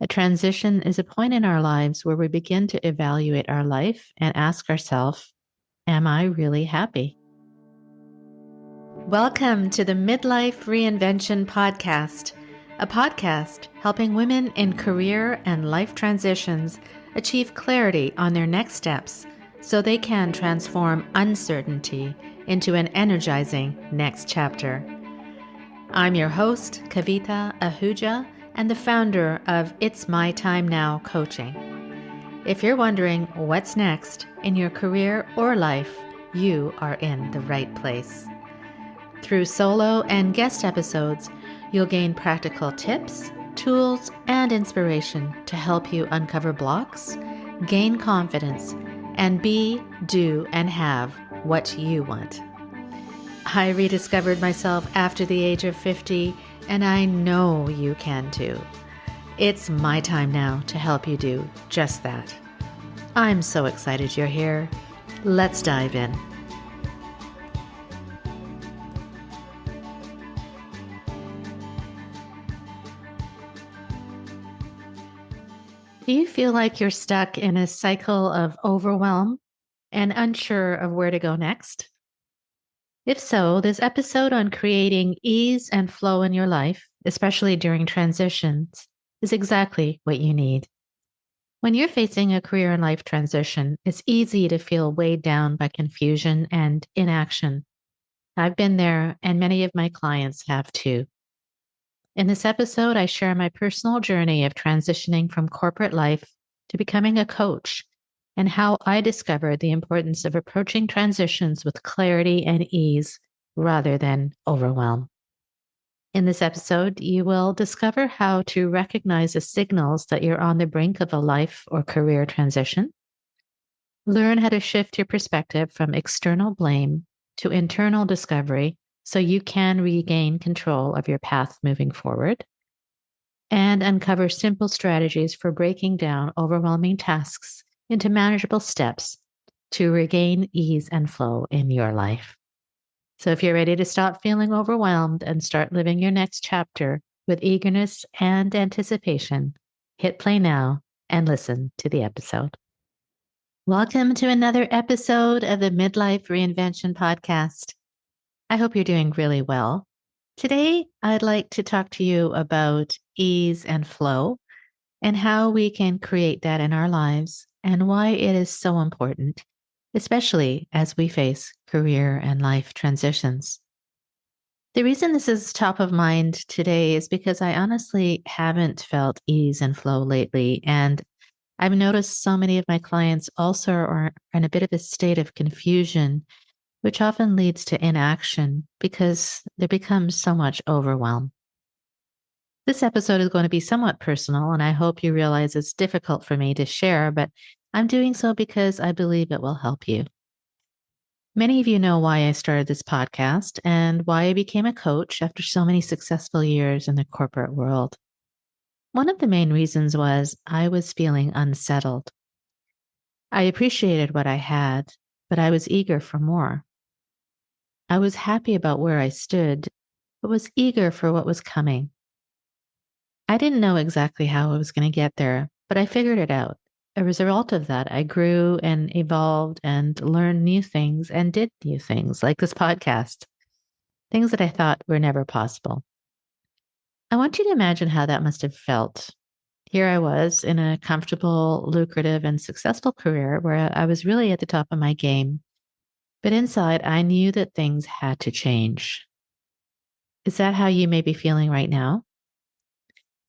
A transition is a point in our lives where we begin to evaluate our life and ask ourselves, am I really happy? Welcome to the Midlife Reinvention Podcast, a podcast helping women in career and life transitions achieve clarity on their next steps so they can transform uncertainty into an energizing next chapter. I'm your host, Kavita Ahuja, and the founder of It's My Time Now Coaching. If you're wondering what's next in your career or life, you are in the right place. Through solo and guest episodes, you'll gain practical tips, tools, and inspiration to help you uncover blocks, gain confidence, and be, do, and have what you want. I rediscovered myself after the age of 50, and I know you can too. It's my time now to help you do just that. I'm so excited you're here. Let's dive in. Do you feel like you're stuck in a cycle of overwhelm and unsure of where to go next? If so, this episode on creating ease and flow in your life, especially during transitions, is exactly what you need. When you're facing a career and life transition, it's easy to feel weighed down by confusion and inaction. I've been there, and many of my clients have too. In this episode, I share my personal journey of transitioning from corporate life to becoming a coach and how I discovered the importance of approaching transitions with clarity and ease rather than overwhelm. In this episode, you will discover how to recognize the signals that you're on the brink of a life or career transition, learn how to shift your perspective from external blame to internal discovery so you can regain control of your path moving forward, and uncover simple strategies for breaking down overwhelming tasks into manageable steps to regain ease and flow in your life. So if you're ready to stop feeling overwhelmed and start living your next chapter with eagerness and anticipation, hit play now and listen to the episode. Welcome to another episode of the Midlife Reinvention Podcast. I hope you're doing really well. Today, I'd like to talk to you about ease and flow and how we can create that in our lives and why it is so important, especially as we face career and life transitions. The reason this is top of mind today is because I honestly haven't felt ease and flow lately. And I've noticed so many of my clients also are in a bit of a state of confusion, which often leads to inaction because there becomes so much overwhelm. This episode is going to be somewhat personal, and I hope you realize it's difficult for me to share, but I'm doing so because I believe it will help you. Many of you know why I started this podcast and why I became a coach after so many successful years in the corporate world. One of the main reasons was I was feeling unsettled. I appreciated what I had, but I was eager for more. I was happy about where I stood, but was eager for what was coming. I didn't know exactly how I was going to get there, but I figured it out. As a result of that, I grew and evolved and learned new things and did new things like this podcast, things that I thought were never possible. I want you to imagine how that must have felt. Here I was in a comfortable, lucrative, and successful career where I was really at the top of my game. But inside, I knew that things had to change. Is that how you may be feeling right now?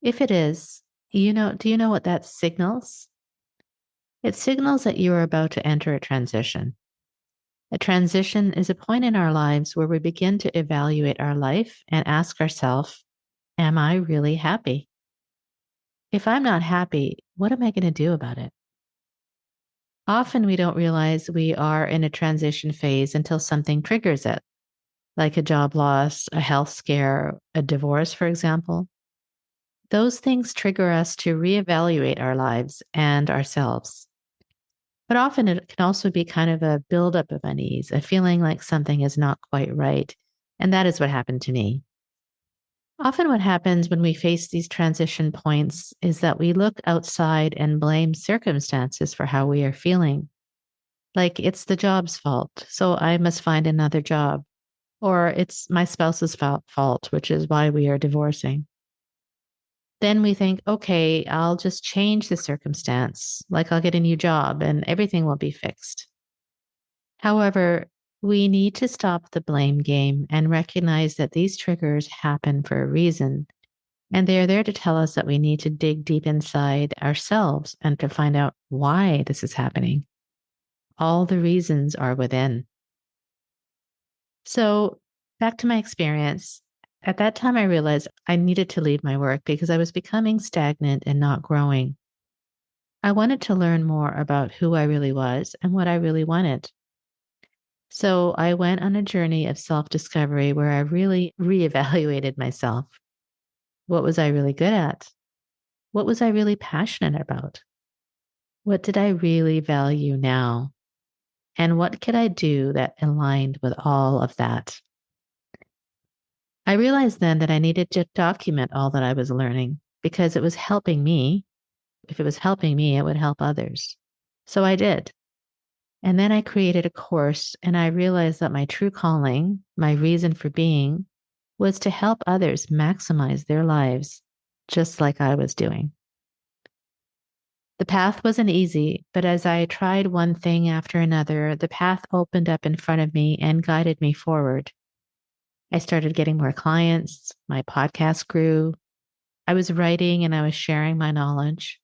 If it is, do you know what that signals? It signals that you are about to enter a transition. A transition is a point in our lives where we begin to evaluate our life and ask ourselves, am I really happy? If I'm not happy, what am I going to do about it? Often we don't realize we are in a transition phase until something triggers it, like a job loss, a health scare, a divorce, for example. Those things trigger us to reevaluate our lives and ourselves. But often it can also be kind of a buildup of unease, a feeling like something is not quite right. And that is what happened to me. Often, what happens when we face these transition points is that we look outside and blame circumstances for how we are feeling. Like it's the job's fault, so I must find another job. Or it's my spouse's fault, which is why we are divorcing. Then we think, okay, I'll just change the circumstance, like I'll get a new job and everything will be fixed. However, we need to stop the blame game and recognize that these triggers happen for a reason. And they are there to tell us that we need to dig deep inside ourselves and to find out why this is happening. All the reasons are within. So, back to my experience. At that time, I realized I needed to leave my work because I was becoming stagnant and not growing. I wanted to learn more about who I really was and what I really wanted. So, I went on a journey of self discovery where I really reevaluated myself. What was I really good at? What was I really passionate about? What did I really value now? And what could I do that aligned with all of that? I realized then that I needed to document all that I was learning because it was helping me. If it was helping me, it would help others. So I did. And then I created a course and I realized that my true calling, my reason for being, was to help others maximize their lives just like I was doing. The path wasn't easy, but as I tried one thing after another, the path opened up in front of me and guided me forward. I started getting more clients, my podcast grew, I was writing and I was sharing my knowledge.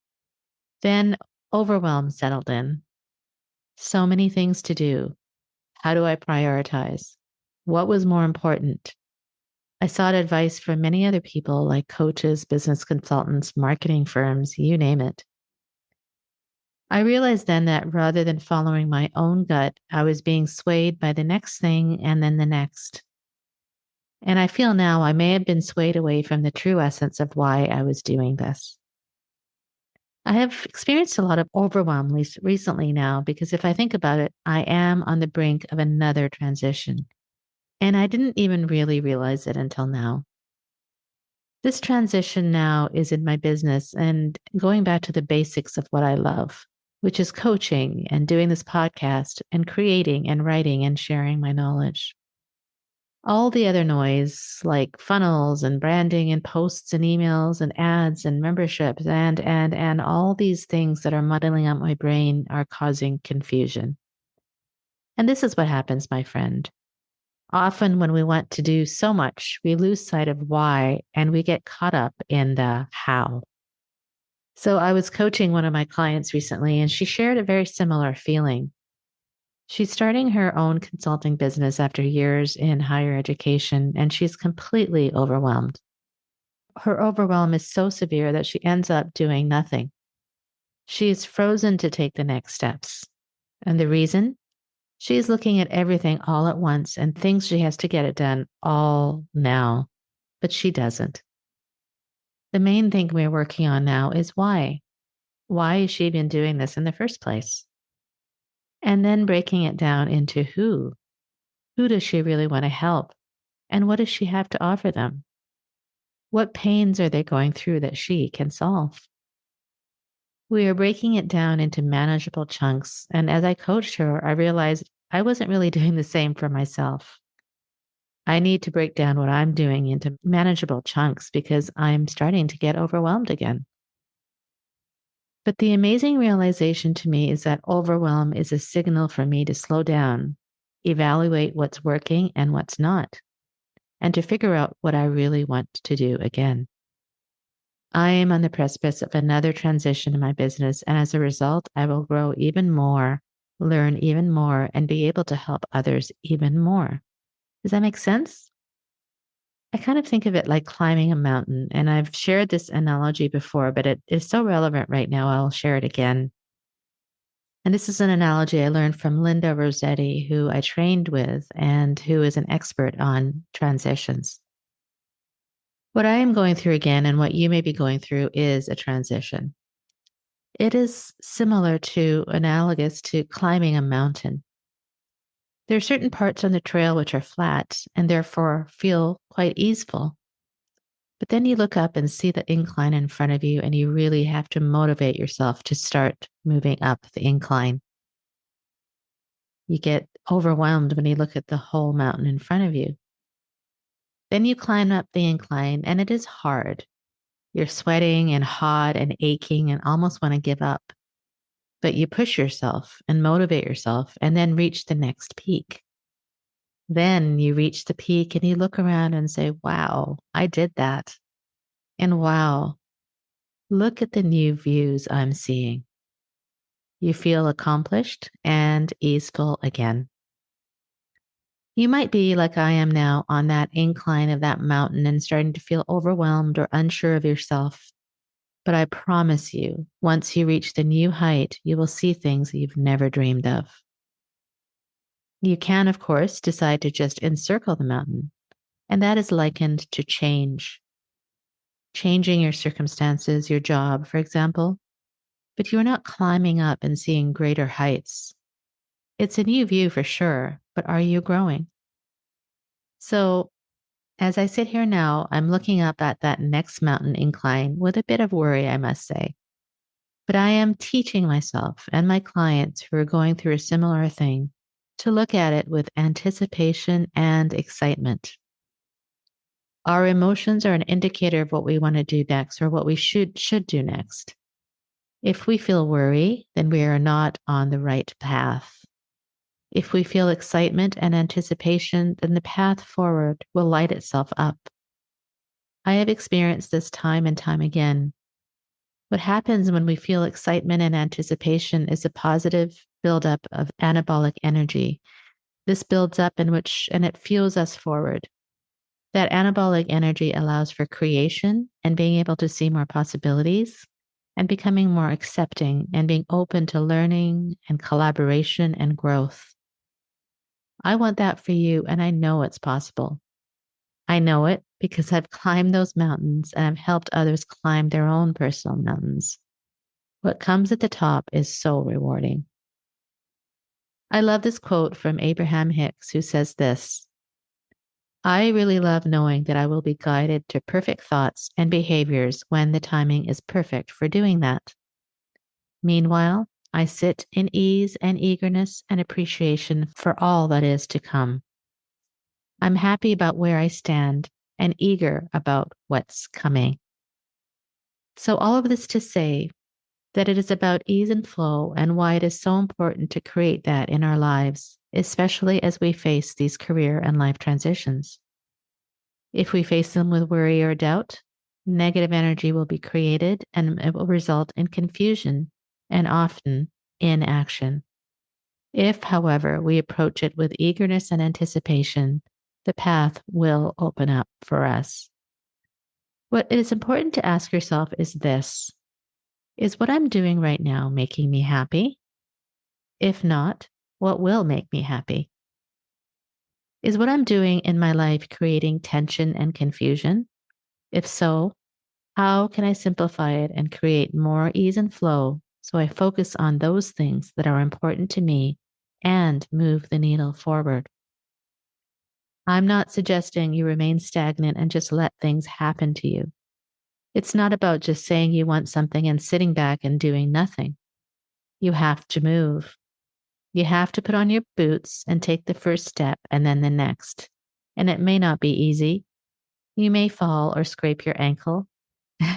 Then overwhelm settled in. So many things to do. How do I prioritize? What was more important? I sought advice from many other people like coaches, business consultants, marketing firms, you name it. I realized then that rather than following my own gut, I was being swayed by the next thing and then the next. And I feel now I may have been swayed away from the true essence of why I was doing this. I have experienced a lot of overwhelm recently now because if I think about it, I am on the brink of another transition. And I didn't even really realize it until now. This transition now is in my business and going back to the basics of what I love, which is coaching and doing this podcast and creating and writing and sharing my knowledge. All the other noise like funnels and branding and posts and emails and ads and memberships and all these things that are muddling up my brain are causing confusion. And this is what happens, my friend. Often when we want to do so much, we lose sight of why and we get caught up in the how. So I was coaching one of my clients recently and she shared a very similar feeling. She's starting her own consulting business after years in higher education, and she's completely overwhelmed. Her overwhelm is so severe that she ends up doing nothing. She is frozen to take the next steps. And the reason? She is looking at everything all at once and thinks she has to get it done all now, but she doesn't. The main thing we're working on now is why. Why is she even doing this in the first place? And then breaking it down into who. Who does she really want to help? And what does she have to offer them? What pains are they going through that she can solve? We are breaking it down into manageable chunks. And as I coached her, I realized I wasn't really doing the same for myself. I need to break down what I'm doing into manageable chunks because I'm starting to get overwhelmed again. But the amazing realization to me is that overwhelm is a signal for me to slow down, evaluate what's working and what's not, and to figure out what I really want to do again. I am on the precipice of another transition in my business, and as a result, I will grow even more, learn even more, and be able to help others even more. Does that make sense? I kind of think of it like climbing a mountain, and I've shared this analogy before, but it is so relevant right now, I'll share it again. And this is an analogy I learned from Linda Rossetti, who I trained with and who is an expert on transitions. What I am going through again and what you may be going through is a transition. It is similar to, analogous to climbing a mountain. There are certain parts on the trail which are flat and therefore feel quite easeful. But then you look up and see the incline in front of you, and you really have to motivate yourself to start moving up the incline. You get overwhelmed when you look at the whole mountain in front of you. Then you climb up the incline, and it is hard. You're sweating and hot and aching and almost want to give up. But you push yourself and motivate yourself and then reach the next peak. Then you reach the peak and you look around and say, wow, I did that. And wow, look at the new views I'm seeing. You feel accomplished and easeful again. You might be like I am now on that incline of that mountain and starting to feel overwhelmed or unsure of yourself. But I promise you, once you reach the new height, you will see things that you've never dreamed of. You can, of course, decide to just encircle the mountain, and that is likened to change. Changing your circumstances, your job, for example, but you're not climbing up and seeing greater heights. It's a new view for sure, but are you growing? So, as I sit here now, I'm looking up at that next mountain incline with a bit of worry, I must say. But I am teaching myself and my clients who are going through a similar thing to look at it with anticipation and excitement. Our emotions are an indicator of what we want to do next or what we should do next. If we feel worry, then we are not on the right path. If we feel excitement and anticipation, then the path forward will light itself up. I have experienced this time and time again. What happens when we feel excitement and anticipation is a positive buildup of anabolic energy. This builds up and it fuels us forward. That anabolic energy allows for creation and being able to see more possibilities and becoming more accepting and being open to learning and collaboration and growth. I want that for you, and I know it's possible. I know it because I've climbed those mountains and I've helped others climb their own personal mountains. What comes at the top is so rewarding. I love this quote from Abraham Hicks, who says this: I really love knowing that I will be guided to perfect thoughts and behaviors when the timing is perfect for doing that. Meanwhile, I sit in ease and eagerness and appreciation for all that is to come. I'm happy about where I stand and eager about what's coming. So, all of this to say that it is about ease and flow and why it is so important to create that in our lives, especially as we face these career and life transitions. If we face them with worry or doubt, negative energy will be created and it will result in confusion and often inaction. If, however, we approach it with eagerness and anticipation, the path will open up for us. What is important to ask yourself is this: is what I'm doing right now making me happy? If not, what will make me happy? Is what I'm doing in my life creating tension and confusion? If so, how can I simplify it and create more ease and flow so I focus on those things that are important to me and move the needle forward? I'm not suggesting you remain stagnant and just let things happen to you. It's not about just saying you want something and sitting back and doing nothing. You have to move. You have to put on your boots and take the first step and then the next. And it may not be easy. You may fall or scrape your ankle.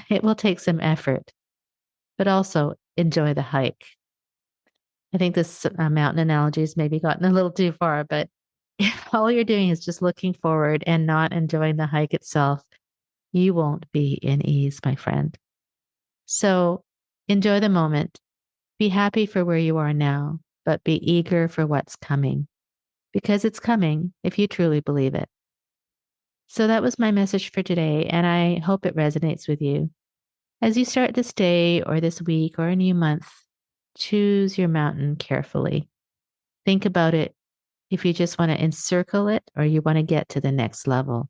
It will take some effort, but also enjoy the hike. I think this mountain analogy has maybe gotten a little too far, but if all you're doing is just looking forward and not enjoying the hike itself, you won't be in ease, my friend. So enjoy the moment. Be happy for where you are now, but be eager for what's coming because it's coming if you truly believe it. So that was my message for today, and I hope it resonates with you. As you start this day or this week or a new month, choose your mountain carefully. Think about it if you just want to encircle it or you want to get to the next level.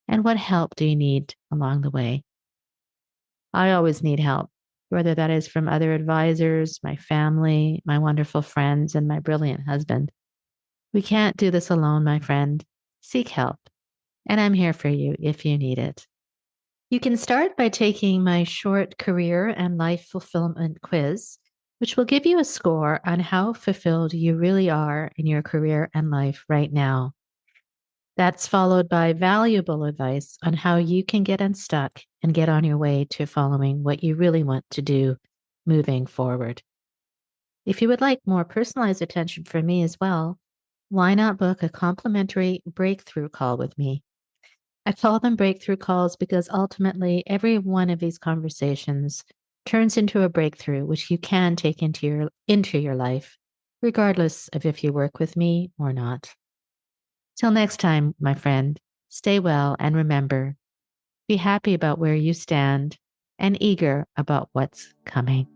And what help do you need along the way? I always need help, whether that is from other advisors, my family, my wonderful friends, and my brilliant husband. We can't do this alone, my friend. Seek help, and I'm here for you if you need it. You can start by taking my short career and life fulfillment quiz, which will give you a score on how fulfilled you really are in your career and life right now. That's followed by valuable advice on how you can get unstuck and get on your way to following what you really want to do moving forward. If you would like more personalized attention from me as well, why not book a complimentary breakthrough call with me? I call them breakthrough calls because ultimately every one of these conversations turns into a breakthrough which you can take into your life, regardless of if you work with me or not. Till next time, my friend, stay well and remember, be happy about where you stand and eager about what's coming.